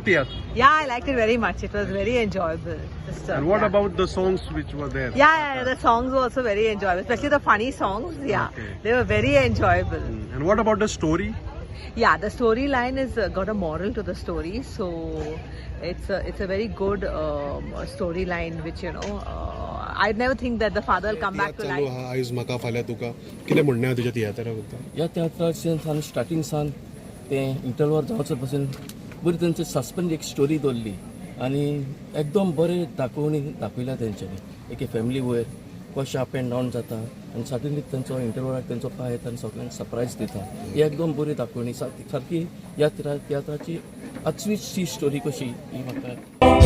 theatre? Yeah, I liked it very much. It was very enjoyable. Just, And what yeah. about the songs which were there? Yeah, the songs were also very enjoyable, especially the funny songs. Yeah, Okay. they were very enjoyable. And what about the story? Yeah, the storyline is got a moral to the story, so it's a very good storyline, which I'd never think that the father will come back to चालू life. हा आयज म्हाका फाल्यां तुका कितें म्हणणें तुज्या तियात्रा बद्दल? ह्या तियात्राच्यान स्टार्टिंग सान ते इंटरवल जावचे पासून बरी तेंचे सस्पेंस एक स्टोरी दवरली आनी एकदम बरें दाखयल्या तेंच्यांनी एक फॅमिली वयर कशें अप एंड डावन जाता आनी सडनली तेंचो इंटरवलाक तेंचो पाय येता आनी सगळ्यांक सरप्रायज दिता ही एकदम बरी दाखोवणी सारकी ह्या तियात्राची अचवीत शी स्टोरी कशी ही म्हाका